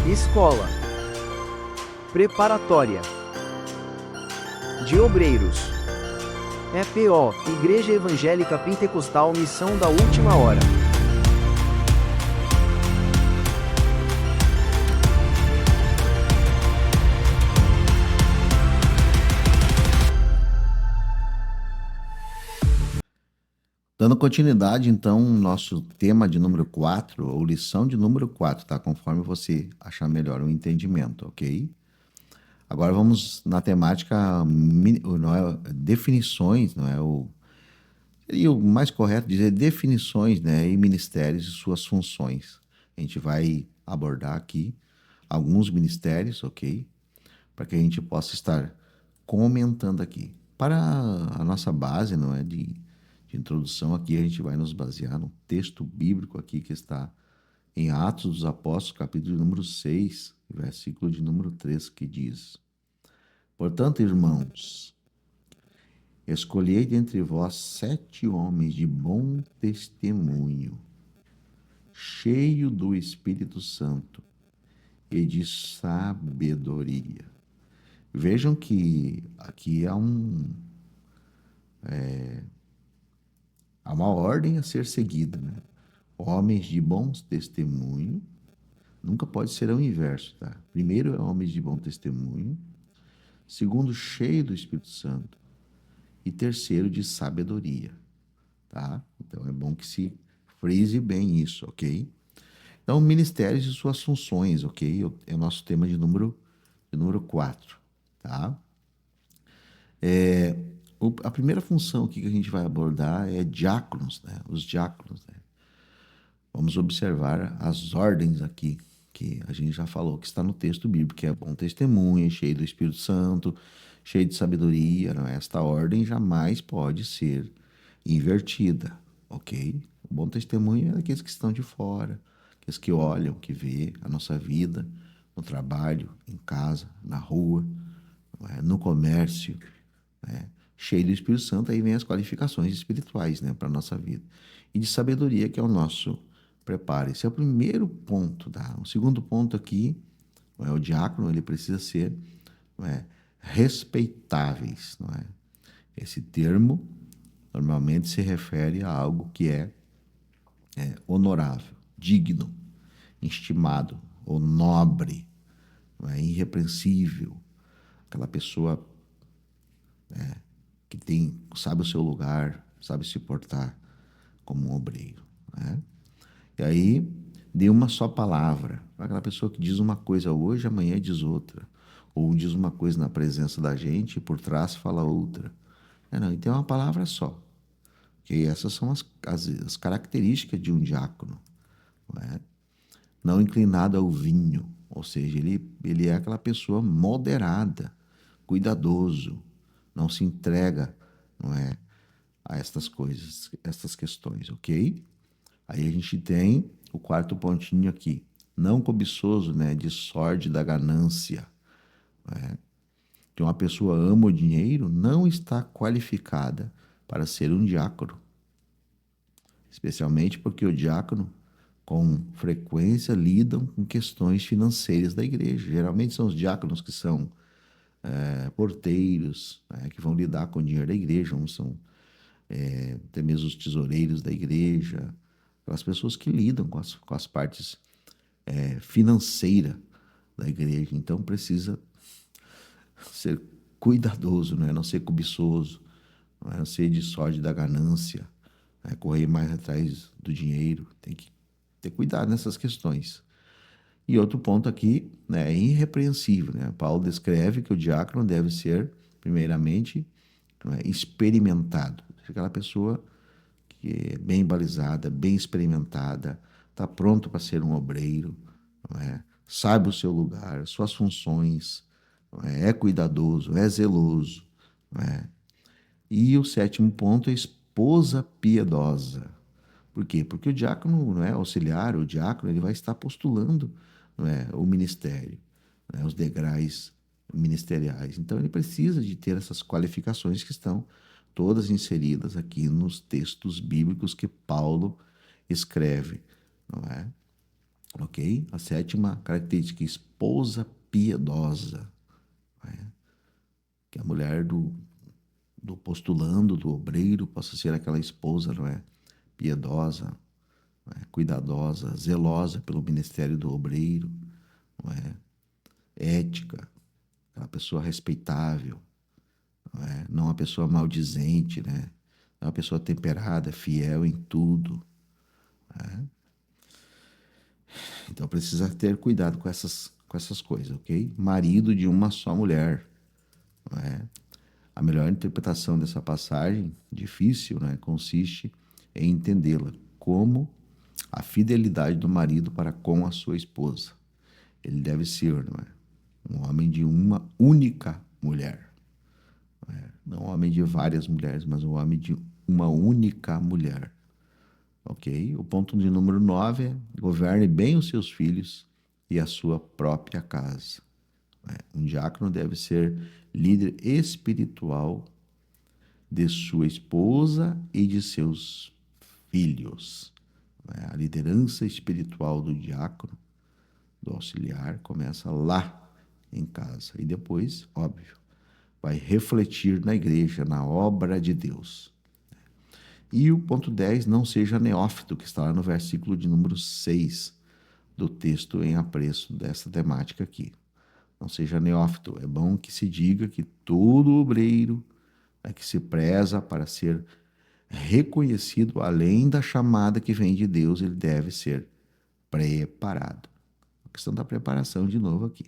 Escola Preparatória de Obreiros. EPO, Igreja Evangélica Pentecostal Missão da Última Hora. Dando continuidade, então, nosso tema de número 4, ou lição de número 4, tá? Conforme você achar melhor o entendimento, ok? Agora vamos na temática, não é, definições, não é? Seria o mais correto dizer definições, né? E ministérios e suas funções. A gente vai abordar aqui alguns ministérios, ok? Para que a gente possa estar comentando aqui. Para a nossa base, não é? De introdução aqui, a gente vai nos basear no texto bíblico aqui que está em Atos dos Apóstolos, capítulo número 6, versículo de número 3, que diz: Portanto, irmãos, escolhei dentre vós 7 homens de bom testemunho, cheio do Espírito Santo e de sabedoria. Vejam que aqui há uma ordem a ser seguida, né? Homens de bons testemunho, nunca pode ser o inverso, tá? Primeiro é homens de bom testemunho, segundo, cheio do Espírito Santo, e terceiro, de sabedoria, tá? Então é bom que se frise bem isso, ok? Então, ministérios e suas funções, ok? É o nosso tema de número 4, tá? A primeira função aqui que a gente vai abordar é diáconos, né? Os diáconos, né? Vamos observar as ordens aqui, que a gente já falou, que está no texto bíblico, que é bom testemunho, cheio do Espírito Santo, cheio de sabedoria. Não é? Esta ordem jamais pode ser invertida, ok? O bom testemunho é daqueles que estão de fora, aqueles que olham, que vê a nossa vida, no trabalho, em casa, na rua, não é? No comércio, né? Cheio do Espírito Santo, aí vem as qualificações espirituais, né, para a nossa vida. E de sabedoria, que é o nosso preparo. Esse é o primeiro ponto, tá? O segundo ponto aqui, não é, o diácono, ele precisa ser, não é, respeitáveis, não é? Esse termo normalmente se refere a algo que é honorável, digno, estimado ou nobre, não é? Irrepreensível. Aquela pessoa que sabe o seu lugar, sabe se portar como um obreiro, né? E aí, de uma só palavra. Aquela pessoa que diz uma coisa hoje, amanhã diz outra. Ou diz uma coisa na presença da gente e por trás fala outra. Não, então é uma palavra só. E essas são as características de um diácono. Não é? Não inclinado ao vinho. Ou seja, ele é aquela pessoa moderada, cuidadoso, não se entrega, não é, a estas coisas, estas questões, ok? Aí a gente tem o quarto pontinho aqui. Não cobiçoso, né, de sorte da ganância. Né? Que uma pessoa ama o dinheiro não está qualificada para ser um diácono. Especialmente porque o diácono, com frequência, lidam com questões financeiras da igreja. Geralmente são os diáconos que são porteiros, né, que vão lidar com o dinheiro da igreja, uns são até mesmo os tesoureiros da igreja, aquelas pessoas que lidam com as partes financeiras da igreja. Então precisa ser cuidadoso, não ser cobiçoso, não ser de sorte da ganância, correr mais atrás do dinheiro. Tem que ter cuidado nessas questões. E outro ponto aqui, né, é irrepreensível. Né? Paulo descreve que o diácono deve ser, primeiramente, experimentado. Aquela pessoa que é bem balizada, bem experimentada, está pronto para ser um obreiro, não é? Sabe o seu lugar, suas funções, não é? É cuidadoso, é zeloso. Não é? E o sétimo ponto é esposa piedosa. Por quê? Porque o diácono, não é, auxiliar, o diácono, ele vai estar postulando, não é, o ministério, não é, os degraus ministeriais. Então ele precisa de ter essas qualificações que estão todas inseridas aqui nos textos bíblicos que Paulo escreve, não é? ok? A sétima característica, esposa piedosa. Né? Que a mulher do postulando, do obreiro, possa ser aquela esposa, não é? Piedosa, não é? Cuidadosa, zelosa pelo ministério do obreiro, não é? Ética, aquela pessoa respeitável, não é? Não uma pessoa maldizente, né? É uma pessoa temperada, fiel em tudo. Né? Então precisa ter cuidado com essas coisas, ok? Marido de uma só mulher. Não é? A melhor interpretação dessa passagem, difícil, né, consiste em entendê-la como a fidelidade do marido para com a sua esposa. Ele deve ser, não é? Um homem de uma única mulher. Não um homem de várias mulheres, mas um homem de uma única mulher. Ok? O ponto de número 9 é: governe bem os seus filhos e a sua própria casa. Um diácono deve ser líder espiritual de sua esposa e de seus filhos. A liderança espiritual do diácono, do auxiliar, começa lá em casa. E depois, óbvio, vai refletir na igreja, na obra de Deus. E o ponto 10, não seja neófito, que está lá no versículo de número 6 do texto em apreço dessa temática aqui. Não seja neófito. É bom que se diga que todo obreiro que se preza para ser reconhecido, além da chamada que vem de Deus, ele deve ser preparado. A questão da preparação de novo aqui.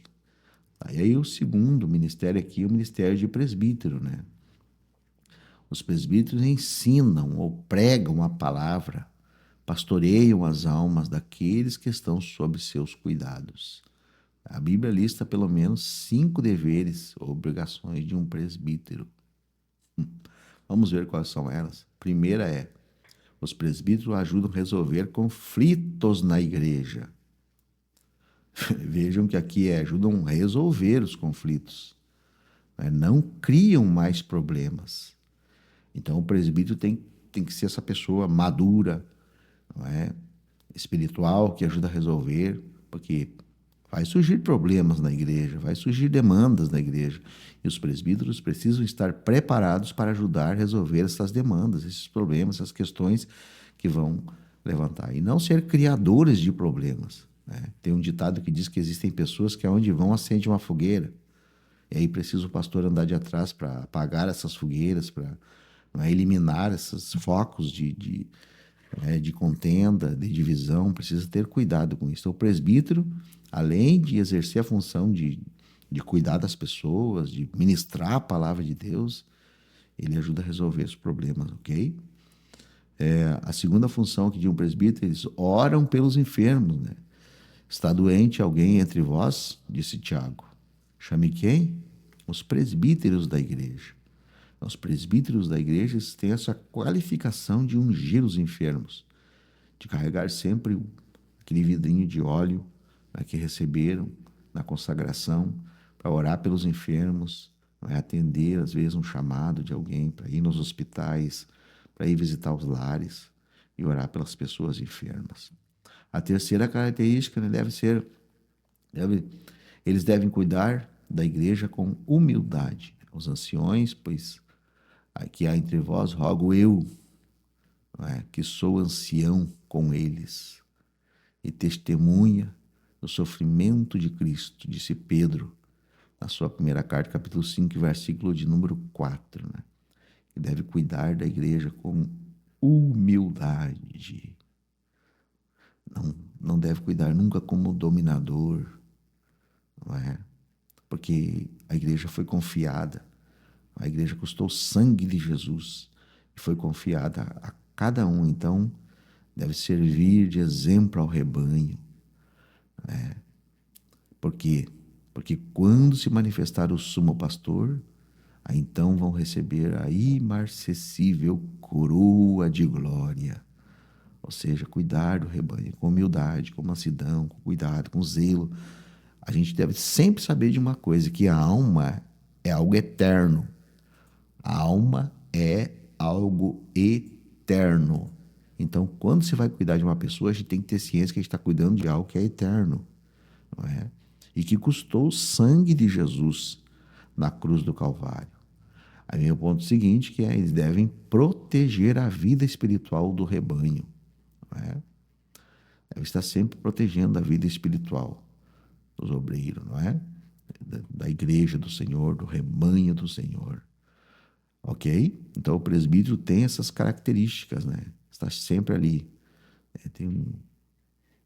E aí o segundo ministério aqui é o ministério de presbítero, né? Os presbíteros ensinam ou pregam a palavra, pastoreiam as almas daqueles que estão sob seus cuidados. A Bíblia lista pelo menos 5 deveres ou obrigações de um presbítero. Vamos ver quais são elas. Primeira é: os presbíteros ajudam a resolver conflitos na igreja. Vejam que aqui ajudam a resolver os conflitos. Não criam mais problemas. Então o presbítero tem que ser essa pessoa madura, não é? Espiritual, que ajuda a resolver, porque vai surgir problemas na igreja, vai surgir demandas na igreja. E os presbíteros precisam estar preparados para ajudar a resolver essas demandas, esses problemas, essas questões que vão levantar. E não ser criadores de problemas. Né? Tem um ditado que diz que existem pessoas que aonde vão acende uma fogueira. E aí precisa o pastor andar de atrás para apagar essas fogueiras, para eliminar esses focos de contenda, de divisão. Precisa ter cuidado com isso. Então, o presbítero, além de exercer a função de cuidar das pessoas, de ministrar a palavra de Deus, ele ajuda a resolver os problemas, ok? A segunda função aqui de um presbítero, eles oram pelos enfermos, né? Está doente alguém entre vós? Disse Tiago. Chame quem? Os presbíteros da igreja. Os presbíteros da igreja têm essa qualificação de ungir os enfermos, de carregar sempre aquele vidrinho de óleo, né, que receberam na consagração, para orar pelos enfermos, atender às vezes um chamado de alguém para ir nos hospitais, para ir visitar os lares e orar pelas pessoas enfermas. A terceira característica, né, eles devem cuidar da igreja com humildade. Os anciões, pois aqui há entre vós, rogo eu, que sou ancião com eles, e testemunha do sofrimento de Cristo, disse Pedro, na sua primeira carta, capítulo 5, versículo de número 4. Né? Que deve cuidar da igreja com humildade. Não deve cuidar nunca como dominador, não é? Porque a igreja foi confiada, a igreja custou o sangue de Jesus e foi confiada a cada um. Então, deve servir de exemplo ao rebanho. Por quê? Porque quando se manifestar o sumo pastor, aí então vão receber a imarcessível coroa de glória. Ou seja, cuidar do rebanho com humildade, com mansidão, com cuidado, com zelo. A gente deve sempre saber de uma coisa, que a alma é algo eterno. A alma é algo eterno. Então, quando você vai cuidar de uma pessoa, a gente tem que ter ciência que a gente está cuidando de algo que é eterno, não é? E que custou o sangue de Jesus na cruz do Calvário. Aí vem o ponto seguinte, que é eles devem proteger a vida espiritual do rebanho, não é? Deve estar sempre protegendo a vida espiritual dos obreiros, não é? Da igreja do Senhor, do rebanho do Senhor. Ok? Então o presbítero tem essas características, né? Está sempre ali. Tem um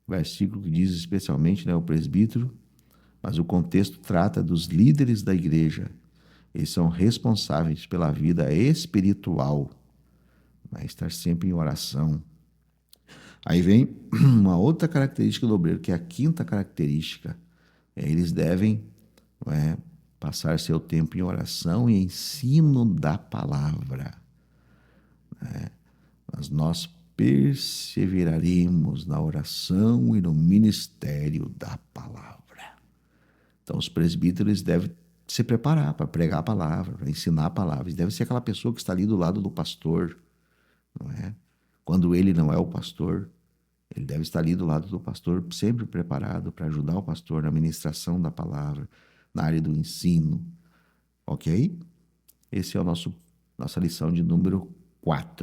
versículo que diz especialmente, né, o presbítero, mas o contexto trata dos líderes da igreja. Eles são responsáveis pela vida espiritual, né? Estar sempre em oração. Aí vem uma outra característica do obreiro, que é a quinta característica. Eles devem, não é, passar seu tempo em oração e ensino da palavra. Mas nós perseveraremos na oração e no ministério da palavra. Então, os presbíteros devem se preparar para pregar a palavra, para ensinar a palavra. Eles devem ser aquela pessoa que está ali do lado do pastor, não é? Quando ele não é o pastor, ele deve estar ali do lado do pastor, sempre preparado para ajudar o pastor na ministração da palavra, na área do ensino. Ok? Esse é o nossa lição de número 4.